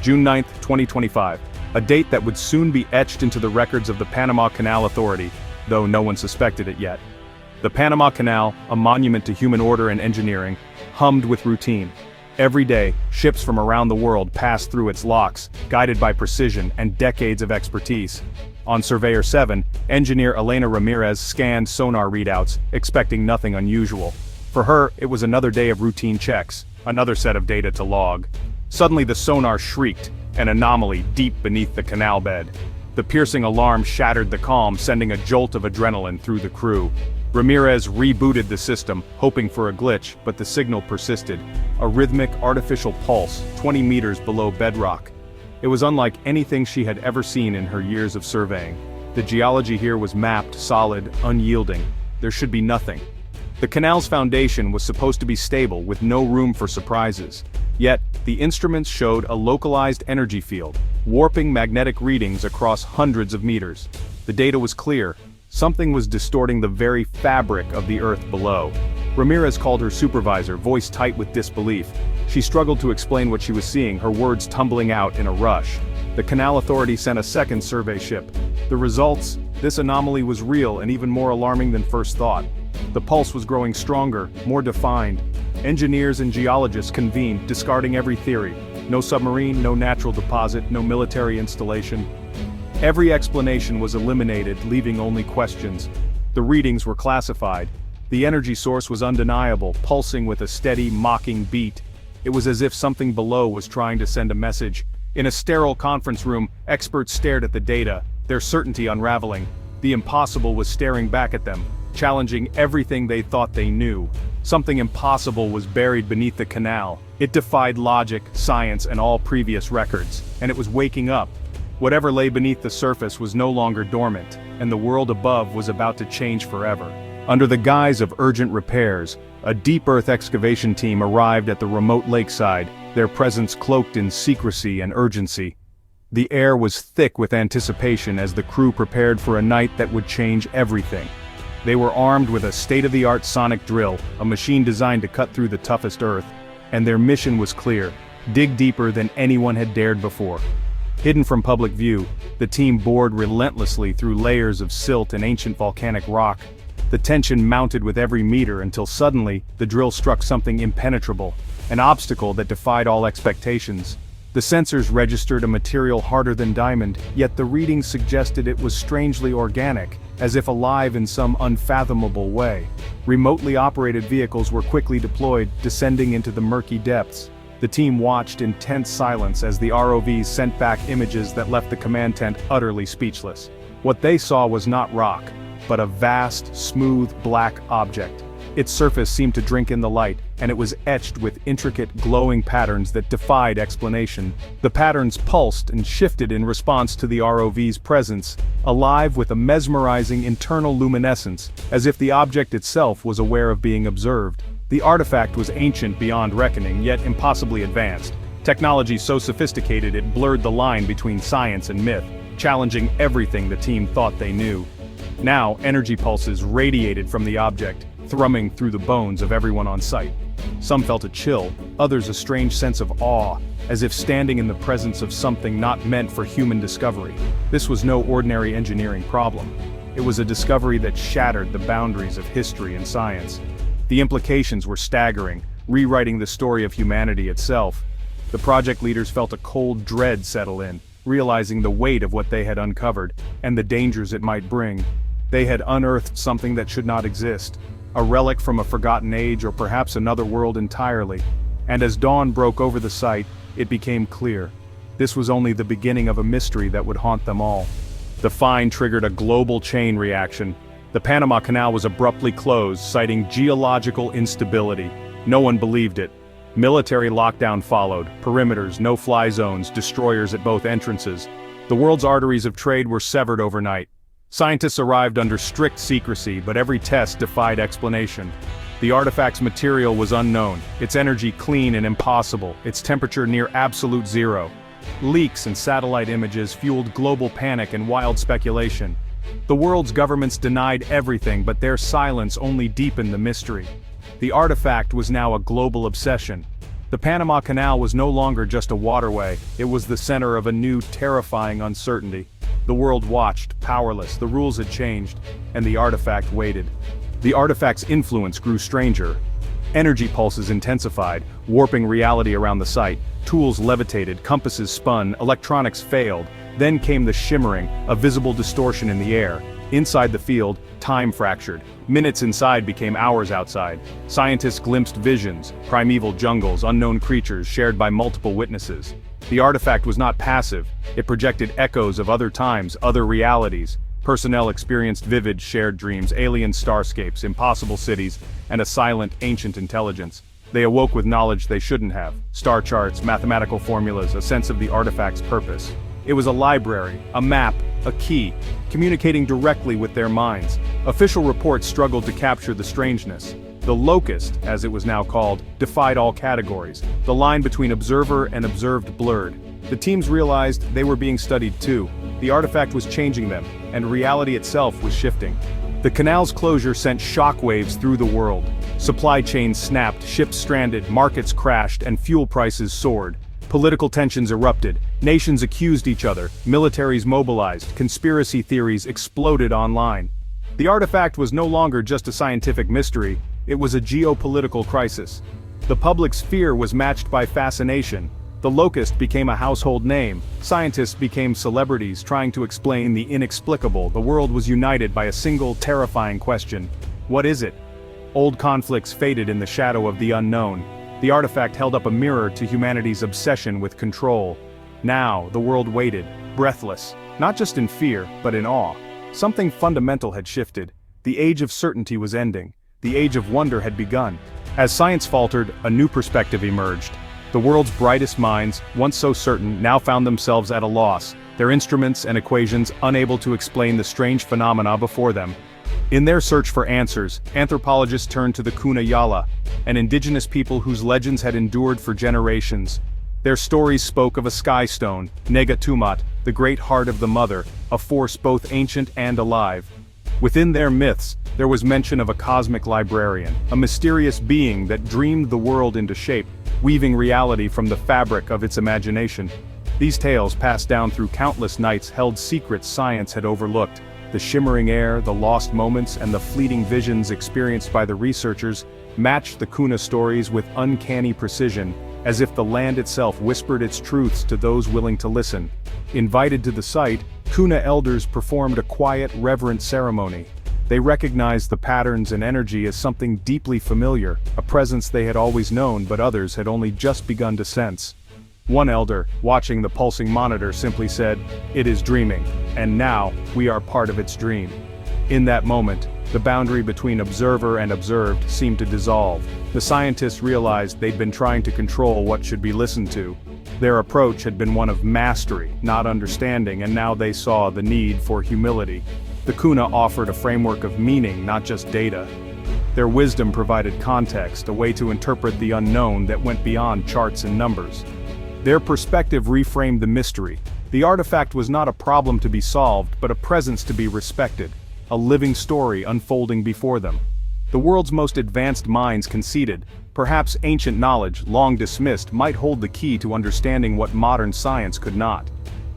June 9, 2025, a date that would soon be etched into the records of the Panama Canal Authority, though no one suspected it yet. The Panama Canal, a monument to human order and engineering, hummed with routine. Every day, ships from around the world passed through its locks, guided by precision and decades of expertise. On Surveyor 7, engineer Elena Ramirez scanned sonar readouts, expecting nothing unusual. For her, it was another day of routine checks, another set of data to log. Suddenly the sonar shrieked, an anomaly deep beneath the canal bed. The piercing alarm shattered the calm, sending a jolt of adrenaline through the crew. Ramirez rebooted the system, hoping for a glitch, but the signal persisted, a rhythmic, artificial pulse, 20 meters below bedrock. It was unlike anything she had ever seen in her years of surveying. The geology here was mapped, solid, unyielding. There should be nothing. The canal's foundation was supposed to be stable, with no room for surprises. Yet, the instruments showed a localized energy field, warping magnetic readings across hundreds of meters. The data was clear. Something was distorting the very fabric of the earth below. Ramirez called her supervisor, voice tight with disbelief. She struggled to explain what she was seeing, her words tumbling out in a rush. The Canal Authority sent a second survey ship. The results? This anomaly was real and even more alarming than first thought. The pulse was growing stronger, more defined. Engineers and geologists convened, discarding every theory. No submarine, no natural deposit, no military installation. Every explanation was eliminated, leaving only questions. The readings were classified. The energy source was undeniable, pulsing with a steady, mocking beat. It was as if something below was trying to send a message. In a sterile conference room, experts stared at the data, their certainty unraveling. The impossible was staring back at them, challenging everything they thought they knew. Something impossible was buried beneath the canal. It defied logic, science, and all previous records, and it was waking up. Whatever lay beneath the surface was no longer dormant, and the world above was about to change forever. Under the guise of urgent repairs, a deep earth excavation team arrived at the remote lakeside, their presence cloaked in secrecy and urgency. The air was thick with anticipation as the crew prepared for a night that would change everything. They were armed with a state-of-the-art sonic drill, a machine designed to cut through the toughest earth, and their mission was clear: dig deeper than anyone had dared before. Hidden from public view, the team bored relentlessly through layers of silt and ancient volcanic rock. The tension mounted with every meter until suddenly, the drill struck something impenetrable, an obstacle that defied all expectations. The sensors registered a material harder than diamond, yet the readings suggested it was strangely organic, as if alive in some unfathomable way. Remotely operated vehicles were quickly deployed, descending into the murky depths. The team watched in tense silence as the ROVs sent back images that left the command tent utterly speechless. What they saw was not rock, but a vast, smooth, black object. Its surface seemed to drink in the light, and it was etched with intricate, glowing patterns that defied explanation. The patterns pulsed and shifted in response to the ROV's presence, alive with a mesmerizing internal luminescence, as if the object itself was aware of being observed. The artifact was ancient beyond reckoning, yet impossibly advanced. Technology so sophisticated it blurred the line between science and myth, challenging everything the team thought they knew. Now, energy pulses radiated from the object, thrumming through the bones of everyone on site. Some felt a chill, others a strange sense of awe, as if standing in the presence of something not meant for human discovery. This was no ordinary engineering problem. It was a discovery that shattered the boundaries of history and science. The implications were staggering, rewriting the story of humanity itself. The project leaders felt a cold dread settle in, realizing the weight of what they had uncovered, and the dangers it might bring. They had unearthed something that should not exist, a relic from a forgotten age or perhaps another world entirely. And as dawn broke over the site, it became clear. This was only the beginning of a mystery that would haunt them all. The find triggered a global chain reaction. The Panama Canal was abruptly closed, citing geological instability. No one believed it. Military lockdown followed, perimeters, no-fly zones, destroyers at both entrances. The world's arteries of trade were severed overnight. Scientists arrived under strict secrecy, but every test defied explanation. The artifact's material was unknown, its energy clean and impossible, its temperature near absolute zero. Leaks and satellite images fueled global panic and wild speculation. The world's governments denied everything, but their silence only deepened the mystery. The artifact was now a global obsession. The Panama Canal was no longer just a waterway, it was the center of a new, terrifying uncertainty. The world watched, powerless, the rules had changed, and the artifact waited. The artifact's influence grew stranger. Energy pulses intensified, warping reality around the site. Tools levitated, compasses spun, electronics failed. Then came the shimmering, a visible distortion in the air. Inside the field, time fractured. Minutes inside became hours outside. Scientists glimpsed visions, primeval jungles, unknown creatures shared by multiple witnesses. The artifact was not passive, it projected echoes of other times, other realities. Personnel experienced vivid, shared dreams, alien starscapes, impossible cities, and a silent, ancient intelligence. They awoke with knowledge they shouldn't have. Star charts, mathematical formulas, a sense of the artifact's purpose. It was a library, a map, a key, communicating directly with their minds. Official reports struggled to capture the strangeness. The Locust, as it was now called, defied all categories. The line between observer and observed blurred. The teams realized they were being studied too. The artifact was changing them, and reality itself was shifting. The canal's closure sent shockwaves through the world. Supply chains snapped, ships stranded, markets crashed, and fuel prices soared. Political tensions erupted, nations accused each other, militaries mobilized, conspiracy theories exploded online. The artifact was no longer just a scientific mystery, it was a geopolitical crisis. The public's fear was matched by fascination. The Locust became a household name, scientists became celebrities trying to explain the inexplicable. The world was united by a single terrifying question: what is it? Old conflicts faded in the shadow of the unknown. The artifact held up a mirror to humanity's obsession with control. Now, the world waited, breathless, not just in fear, but in awe. Something fundamental had shifted. The age of certainty was ending. The age of wonder had begun. As science faltered, a new perspective emerged. The world's brightest minds, once so certain, now found themselves at a loss, their instruments and equations unable to explain the strange phenomena before them. In their search for answers, anthropologists turned to the Cunayala, an indigenous people whose legends had endured for generations. Their stories spoke of a sky stone, Negatumat, the great heart of the mother, a force both ancient and alive. Within their myths, there was mention of a cosmic librarian, a mysterious being that dreamed the world into shape, weaving reality from the fabric of its imagination. These tales, passed down through countless nights, held secrets science had overlooked. The shimmering air, the lost moments, and the fleeting visions experienced by the researchers matched the Kuna stories with uncanny precision, as if the land itself whispered its truths to those willing to listen. Invited to the site, Kuna elders performed a quiet, reverent ceremony. They recognized the patterns and energy as something deeply familiar, a presence they had always known but others had only just begun to sense. One elder, watching the pulsing monitor, simply said, "It is dreaming, and now, we are part of its dream." In that moment, the boundary between observer and observed seemed to dissolve. The scientists realized they'd been trying to control what should be listened to. Their approach had been one of mastery, not understanding, and now they saw the need for humility. The Kuna offered a framework of meaning, not just data. Their wisdom provided context, a way to interpret the unknown that went beyond charts and numbers. Their perspective reframed the mystery. The artifact was not a problem to be solved, but a presence to be respected, a living story unfolding before them. The world's most advanced minds conceded, perhaps ancient knowledge, long dismissed, might hold the key to understanding what modern science could not.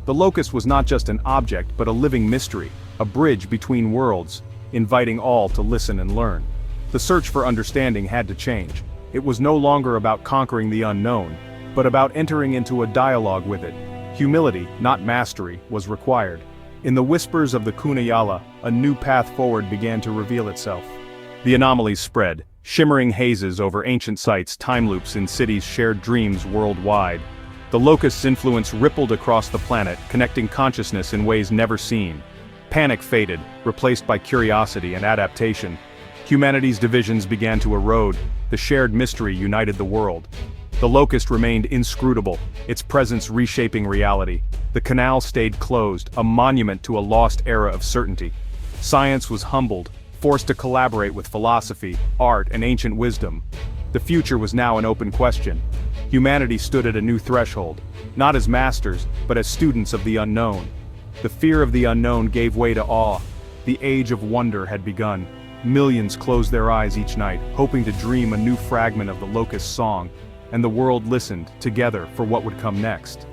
The Locust was not just an object, but a living mystery, a bridge between worlds, inviting all to listen and learn. The search for understanding had to change. It was no longer about conquering the unknown, but about entering into a dialogue with it. Humility, not mastery, was required. In the whispers of the Cunayala, a new path forward began to reveal itself. The anomalies spread, shimmering hazes over ancient sites, time loops in cities, shared dreams worldwide. The Locust's influence rippled across the planet, connecting consciousness in ways never seen. Panic faded, replaced by curiosity and adaptation. Humanity's divisions began to erode. The shared mystery united the world. The Locust remained inscrutable, its presence reshaping reality. The canal stayed closed, a monument to a lost era of certainty. Science was humbled, forced to collaborate with philosophy, art, and ancient wisdom. The future was now an open question. Humanity stood at a new threshold, not as masters, but as students of the unknown. The fear of the unknown gave way to awe. The age of wonder had begun. Millions closed their eyes each night, hoping to dream a new fragment of the Locust's song. and the world listened, together, for what would come next.